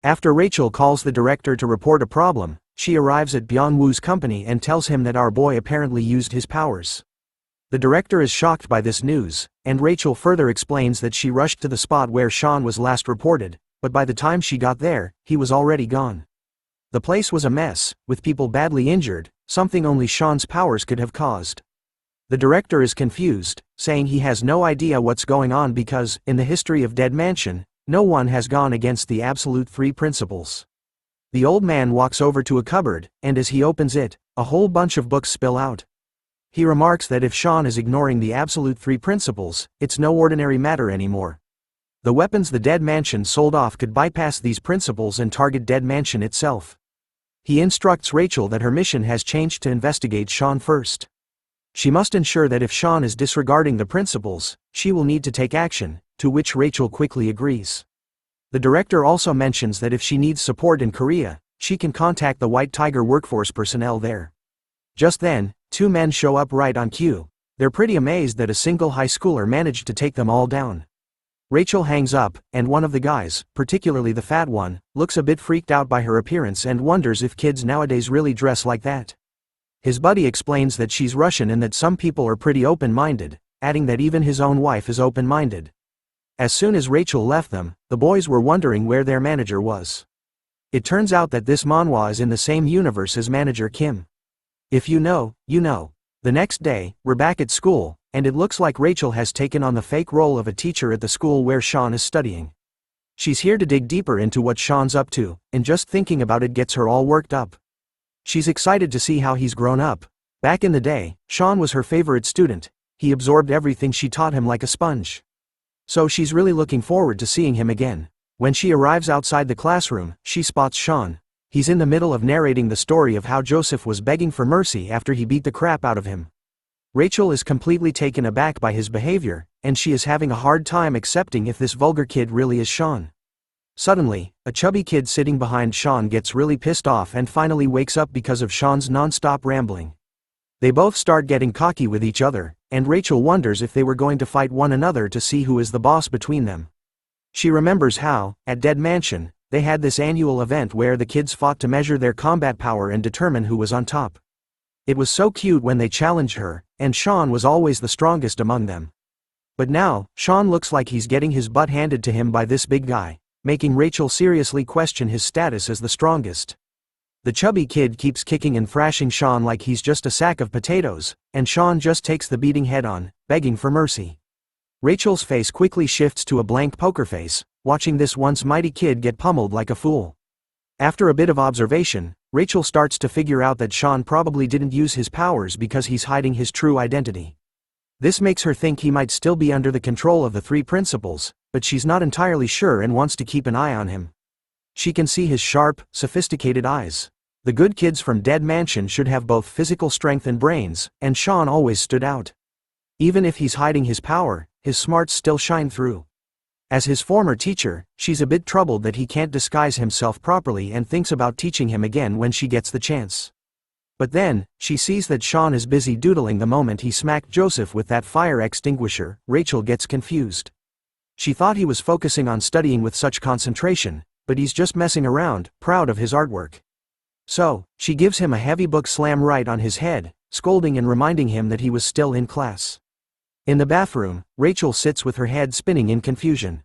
After Rachel calls the director to report a problem, she arrives at Byung-woo's company and tells him that our boy apparently used his powers. The director is shocked by this news, and Rachel further explains that she rushed to the spot where Sean was last reported, but by the time she got there, he was already gone. The place was a mess, with people badly injured, something only Sean's powers could have caused. The director is confused, saying he has no idea what's going on because, in the history of Dead Mansion, no one has gone against the absolute three principles. The old man walks over to a cupboard, and as he opens it, a whole bunch of books spill out. He remarks that if Sean is ignoring the absolute three principles, it's no ordinary matter anymore. The weapons the Dead Mansion sold off could bypass these principles and target Dead Mansion itself. He instructs Rachel that her mission has changed to investigate Sean first. She must ensure that if Sean is disregarding the principles, she will need to take action, to which Rachel quickly agrees. The director also mentions that if she needs support in Korea, she can contact the White Tiger workforce personnel there. Just then, two men show up right on cue. They're pretty amazed that a single high schooler managed to take them all down. Rachel hangs up, and one of the guys, particularly the fat one, looks a bit freaked out by her appearance and wonders if kids nowadays really dress like that. His buddy explains that she's Russian and that some people are pretty open-minded, adding that even his own wife is open-minded. As soon as Rachel left them, the boys were wondering where their manager was. It turns out that this Manhwa is in the same universe as manager Kim. If you know, you know. The next day, we're back at school, and it looks like Rachel has taken on the fake role of a teacher at the school where Sean is studying. She's here to dig deeper into what Sean's up to, and just thinking about it gets her all worked up. She's excited to see how he's grown up. Back in the day, Sean was her favorite student. He absorbed everything she taught him like a sponge. So she's really looking forward to seeing him again. When she arrives outside the classroom, she spots Sean. He's in the middle of narrating the story of how Joseph was begging for mercy after he beat the crap out of him. Rachel is completely taken aback by his behavior, and she is having a hard time accepting if this vulgar kid really is Sean. Suddenly, a chubby kid sitting behind Sean gets really pissed off and finally wakes up because of Sean's non-stop rambling. They both start getting cocky with each other, and Rachel wonders if they were going to fight one another to see who is the boss between them. She remembers how, at Dead Mansion, they had this annual event where the kids fought to measure their combat power and determine who was on top. It was so cute when they challenged her, and Sean was always the strongest among them. But now, Sean looks like he's getting his butt handed to him by this big guy, making Rachel seriously question his status as the strongest. The chubby kid keeps kicking and thrashing Sean like he's just a sack of potatoes, and Sean just takes the beating head on, begging for mercy. Rachel's face quickly shifts to a blank poker face, watching this once mighty kid get pummeled like a fool. After a bit of observation, Rachel starts to figure out that Sean probably didn't use his powers because he's hiding his true identity. This makes her think he might still be under the control of the three principles, but she's not entirely sure and wants to keep an eye on him. She can see his sharp, sophisticated eyes. The good kids from Dead Mansion should have both physical strength and brains, and Sean always stood out. Even if he's hiding his power, his smarts still shine through. As his former teacher, she's a bit troubled that he can't disguise himself properly and thinks about teaching him again when she gets the chance. But then, she sees that Sean is busy doodling the moment he smacked Joseph with that fire extinguisher. Rachel gets confused. She thought he was focusing on studying with such concentration, but he's just messing around, proud of his artwork. So, she gives him a heavy book slam right on his head, scolding and reminding him that he was still in class. In the bathroom, Rachel sits with her head spinning in confusion.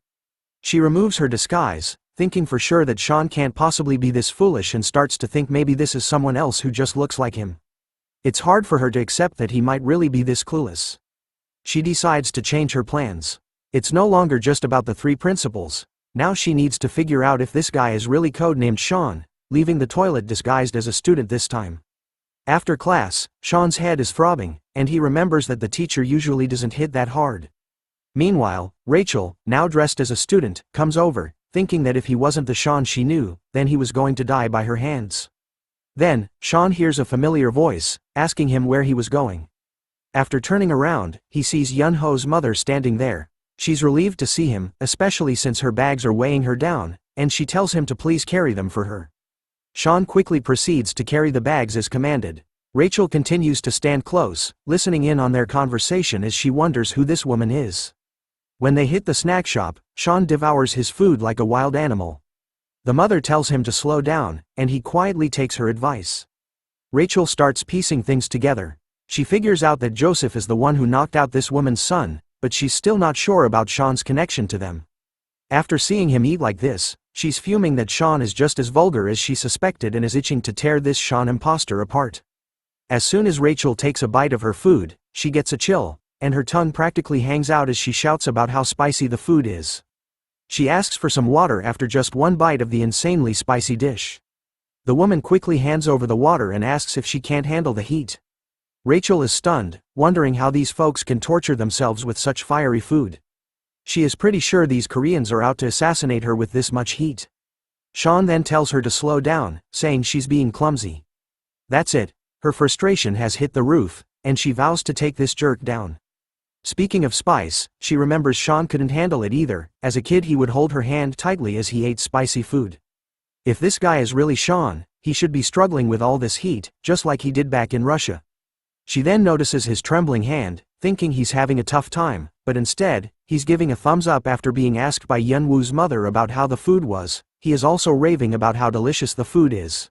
She removes her disguise, thinking for sure that Sean can't possibly be this foolish, and starts to think maybe this is someone else who just looks like him. It's hard for her to accept that he might really be this clueless. She decides to change her plans. It's no longer just about the three principles. Now she needs to figure out if this guy is really codenamed Sean, leaving the toilet disguised as a student this time. After class, Sean's head is throbbing, and he remembers that the teacher usually doesn't hit that hard. Meanwhile, Rachel, now dressed as a student, comes over, thinking that if he wasn't the Sean she knew, then he was going to die by her hands. Then, Sean hears a familiar voice, asking him where he was going. After turning around, he sees Yun-ho's mother standing there. She's relieved to see him, especially since her bags are weighing her down, and she tells him to please carry them for her. Sean quickly proceeds to carry the bags as commanded. Rachel continues to stand close, listening in on their conversation as she wonders who this woman is. When they hit the snack shop, Sean devours his food like a wild animal. The mother tells him to slow down, and he quietly takes her advice. Rachel starts piecing things together. She figures out that Joseph is the one who knocked out this woman's son, but she's still not sure about Sean's connection to them. After seeing him eat like this, she's fuming that Sean is just as vulgar as she suspected and is itching to tear this Sean imposter apart. As soon as Rachel takes a bite of her food, she gets a chill, and her tongue practically hangs out as she shouts about how spicy the food is. She asks for some water after just one bite of the insanely spicy dish. The woman quickly hands over the water and asks if she can't handle the heat. Rachel is stunned, wondering how these folks can torture themselves with such fiery food. She is pretty sure these Koreans are out to assassinate her with this much heat. Sean then tells her to slow down, saying she's being clumsy. That's it, her frustration has hit the roof, and she vows to take this jerk down. Speaking of spice, she remembers Sean couldn't handle it either. As a kid he would hold her hand tightly as he ate spicy food. If this guy is really Sean, he should be struggling with all this heat, just like he did back in Russia. She then notices his trembling hand, thinking he's having a tough time, but instead, he's giving a thumbs up after being asked by Yeonwoo's mother about how the food was. He is also raving about how delicious the food is.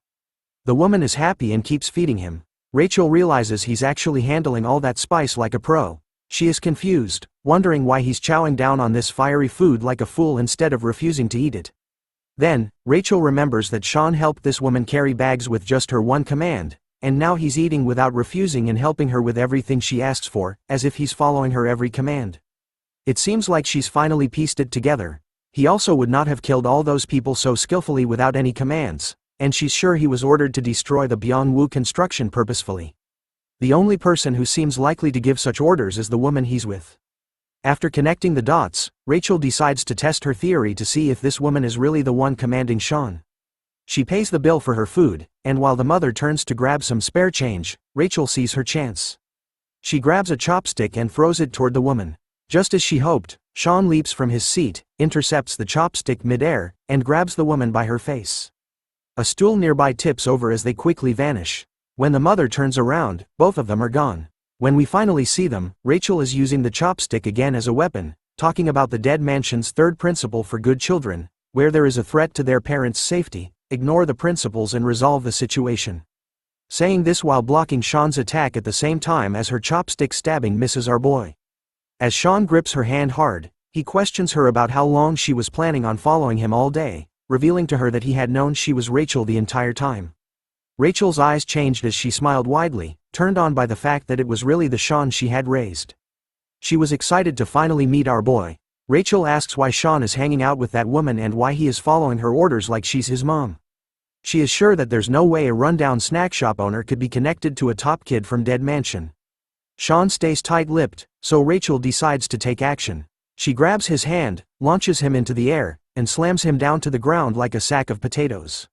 The woman is happy and keeps feeding him. Rachel realizes he's actually handling all that spice like a pro. She is confused, wondering why he's chowing down on this fiery food like a fool instead of refusing to eat it. Then, Rachel remembers that Sean helped this woman carry bags with just her one command, and now he's eating without refusing and helping her with everything she asks for, as if he's following her every command. It seems like she's finally pieced it together. He also would not have killed all those people so skillfully without any commands, and she's sure he was ordered to destroy the Byung-woo construction purposefully. The only person who seems likely to give such orders is the woman he's with. After connecting the dots, Rachel decides to test her theory to see if this woman is really the one commanding Sean. She pays the bill for her food, and while the mother turns to grab some spare change, Rachel sees her chance. She grabs a chopstick and throws it toward the woman. Just as she hoped, Sean leaps from his seat, intercepts the chopstick midair, and grabs the woman by her face. A stool nearby tips over as they quickly vanish. When the mother turns around, both of them are gone. When we finally see them, Rachel is using the chopstick again as a weapon, talking about the dead mansion's third principle for good children: where there is a threat to their parents' safety, ignore the principles and resolve the situation. Saying this while blocking Sean's attack at the same time as her chopstick stabbing misses our boy. As Sean grips her hand hard, he questions her about how long she was planning on following him all day, revealing to her that he had known she was Rachel the entire time. Rachel's eyes changed as she smiled widely, turned on by the fact that it was really the Sean she had raised. She was excited to finally meet our boy. Rachel asks why Sean is hanging out with that woman and why he is following her orders like she's his mom. She is sure that there's no way a rundown snack shop owner could be connected to a top kid from Dead Mansion. Sean stays tight-lipped, so Rachel decides to take action. She grabs his hand, launches him into the air, and slams him down to the ground like a sack of potatoes.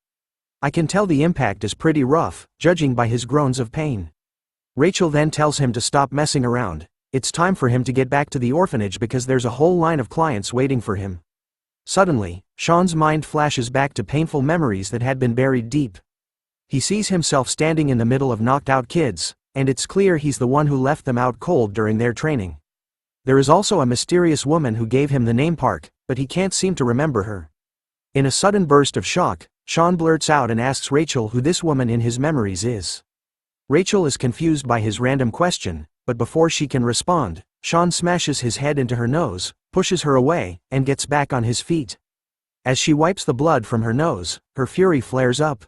I can tell the impact is pretty rough, judging by his groans of pain. Rachel then tells him to stop messing around. It's time for him to get back to the orphanage because there's a whole line of clients waiting for him. Suddenly, Sean's mind flashes back to painful memories that had been buried deep. He sees himself standing in the middle of knocked out kids, and it's clear he's the one who left them out cold during their training. There is also a mysterious woman who gave him the name Park, but he can't seem to remember her. In a sudden burst of shock, Sean blurts out and asks Rachel who this woman in his memories is. Rachel is confused by his random question, but before she can respond, Sean smashes his head into her nose, pushes her away, and gets back on his feet. As she wipes the blood from her nose, her fury flares up.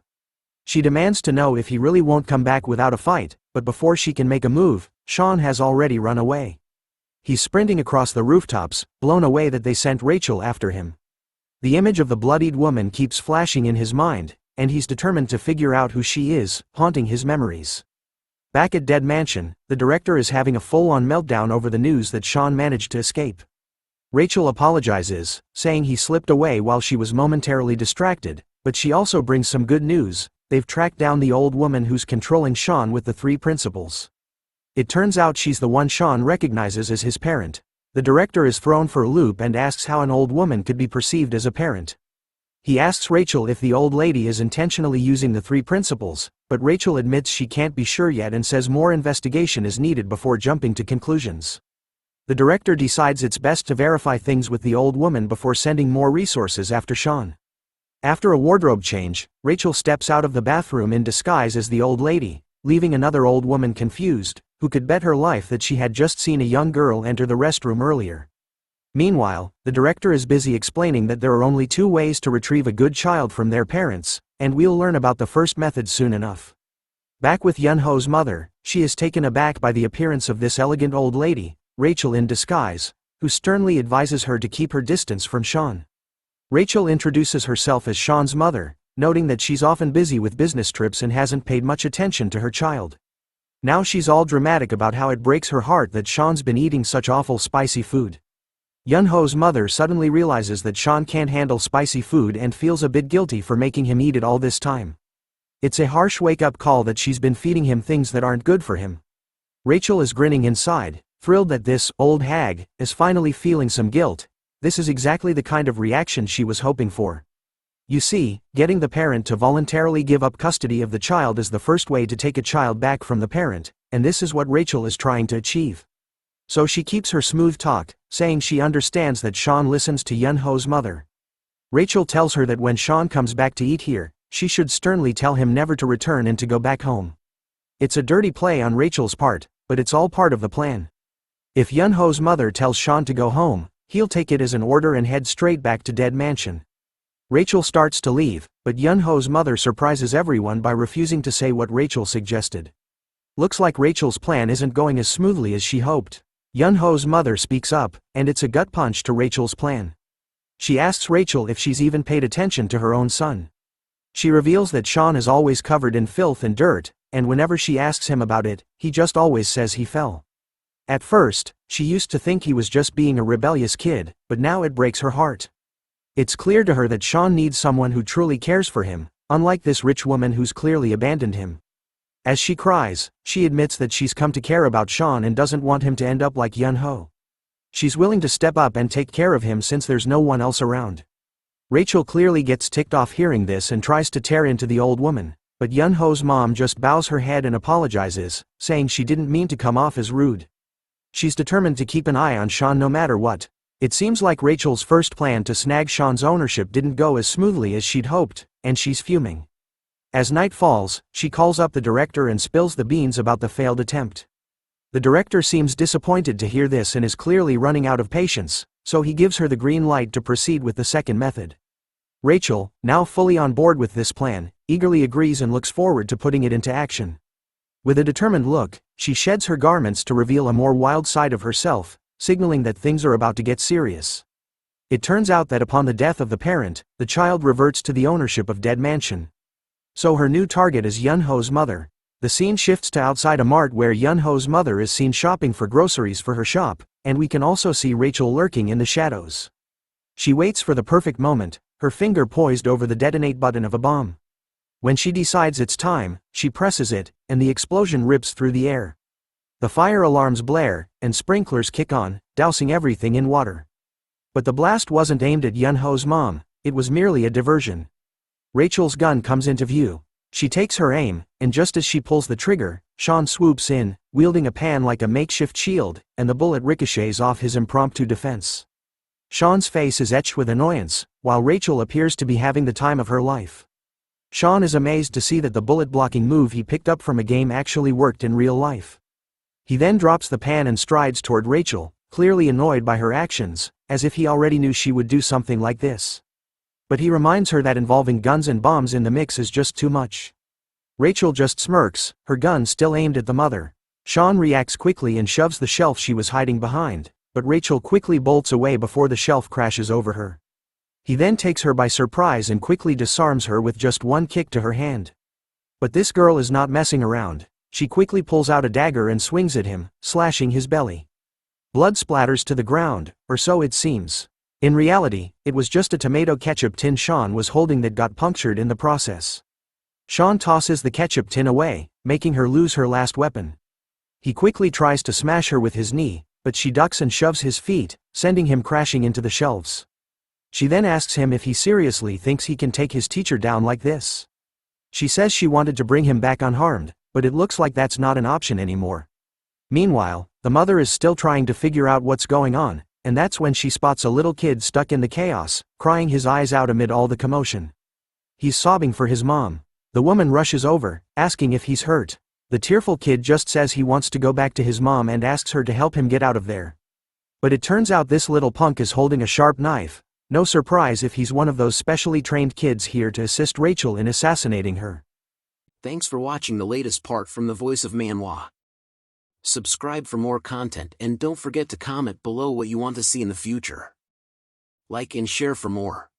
She demands to know if he really won't come back without a fight, but before she can make a move, Sean has already run away. He's sprinting across the rooftops, blown away that they sent Rachel after him. The image of the bloodied woman keeps flashing in his mind, and he's determined to figure out who she is, haunting his memories. Back at Dead Mansion, the director is having a full-on meltdown over the news that Sean managed to escape. Rachel apologizes, saying he slipped away while she was momentarily distracted, but she also brings some good news: they've tracked down the old woman who's controlling Sean with the three principles. It turns out she's the one Sean recognizes as his parent. The director is thrown for a loop and asks how an old woman could be perceived as a parent. He asks Rachel if the old lady is intentionally using the three principles, but Rachel admits she can't be sure yet and says more investigation is needed before jumping to conclusions. The director decides it's best to verify things with the old woman before sending more resources after Sean. After a wardrobe change, Rachel steps out of the bathroom in disguise as the old lady, leaving another old woman confused, who could bet her life that she had just seen a young girl enter the restroom earlier. Meanwhile, the director is busy explaining that there are only 2 ways to retrieve a good child from their parents, and we'll learn about the first method soon enough. Back with Yunho's mother, she is taken aback by the appearance of this elegant old lady, Rachel in disguise, who sternly advises her to keep her distance from Sean. Rachel introduces herself as Sean's mother, noting that she's often busy with business trips and hasn't paid much attention to her child. Now she's all dramatic about how it breaks her heart that Sean's been eating such awful spicy food. Yunho's mother suddenly realizes that Sean can't handle spicy food and feels a bit guilty for making him eat it all this time. It's a harsh wake-up call that she's been feeding him things that aren't good for him. Rachel is grinning inside, thrilled that this old hag is finally feeling some guilt. This is exactly the kind of reaction she was hoping for. You see, getting the parent to voluntarily give up custody of the child is the first way to take a child back from the parent, and this is what Rachel is trying to achieve. So she keeps her smooth talk, saying she understands that Sean listens to Yunho's mother. Rachel tells her that when Sean comes back to eat here, she should sternly tell him never to return and to go back home. It's a dirty play on Rachel's part, but it's all part of the plan. If Yunho's mother tells Sean to go home, he'll take it as an order and head straight back to Dead Mansion. Rachel starts to leave, but Yunho's mother surprises everyone by refusing to say what Rachel suggested. Looks like Rachel's plan isn't going as smoothly as she hoped. Yunho's mother speaks up, and it's a gut punch to Rachel's plan. She asks Rachel if she's even paid attention to her own son. She reveals that Sean is always covered in filth and dirt, and whenever she asks him about it, he just always says he fell. At first, she used to think he was just being a rebellious kid, but now it breaks her heart. It's clear to her that Sean needs someone who truly cares for him, unlike this rich woman who's clearly abandoned him. As she cries, she admits that she's come to care about Sean and doesn't want him to end up like Yunho. She's willing to step up and take care of him since there's no one else around. Rachel clearly gets ticked off hearing this and tries to tear into the old woman, but Yunho's mom just bows her head and apologizes, saying she didn't mean to come off as rude. She's determined to keep an eye on Sean no matter what. It seems like Rachel's first plan to snag Sean's ownership didn't go as smoothly as she'd hoped, and she's fuming. As night falls, she calls up the director and spills the beans about the failed attempt. The director seems disappointed to hear this and is clearly running out of patience, so he gives her the green light to proceed with the second method. Rachel, now fully on board with this plan, eagerly agrees and looks forward to putting it into action. With a determined look, she sheds her garments to reveal a more wild side of herself, signaling that things are about to get serious. It turns out that upon the death of the parent, the child reverts to the ownership of Dead Mansion. So her new target is Yunho's mother. The scene shifts to outside a mart where Yunho's mother is seen shopping for groceries for her shop, and we can also see Rachel lurking in the shadows. She waits for the perfect moment, her finger poised over the detonate button of a bomb. When she decides it's time, she presses it, and the explosion rips through the air. The fire alarms blare, and sprinklers kick on, dousing everything in water. But the blast wasn't aimed at Yunho's mom, it was merely a diversion. Rachel's gun comes into view. She takes her aim, and just as she pulls the trigger, Sean swoops in, wielding a pan like a makeshift shield, and the bullet ricochets off his impromptu defense. Sean's face is etched with annoyance, while Rachel appears to be having the time of her life. Sean is amazed to see that the bullet-blocking move he picked up from a game actually worked in real life. He then drops the pan and strides toward Rachel, clearly annoyed by her actions, as if he already knew she would do something like this. But he reminds her that involving guns and bombs in the mix is just too much. Rachel just smirks, her gun still aimed at the mother. Sean reacts quickly and shoves the shelf she was hiding behind, but Rachel quickly bolts away before the shelf crashes over her. He then takes her by surprise and quickly disarms her with just one kick to her hand. But this girl is not messing around. She quickly pulls out a dagger and swings at him, slashing his belly. Blood splatters to the ground, or so it seems. In reality, it was just a tomato ketchup tin Sean was holding that got punctured in the process. Sean tosses the ketchup tin away, making her lose her last weapon. He quickly tries to smash her with his knee, but she ducks and shoves his feet, sending him crashing into the shelves. She then asks him if he seriously thinks he can take his teacher down like this. She says she wanted to bring him back unharmed, but it looks like that's not an option anymore. Meanwhile, the mother is still trying to figure out what's going on, and that's when she spots a little kid stuck in the chaos, crying his eyes out amid all the commotion. He's sobbing for his mom. The woman rushes over, asking if he's hurt. The tearful kid just says he wants to go back to his mom and asks her to help him get out of there. But it turns out this little punk is holding a sharp knife. No surprise if he's one of those specially trained kids here to assist Rachel in assassinating her. Thanks for watching the latest part from the voice of Manhwa. Subscribe for more content and don't forget to comment below what you want to see in the future. Like and share for more.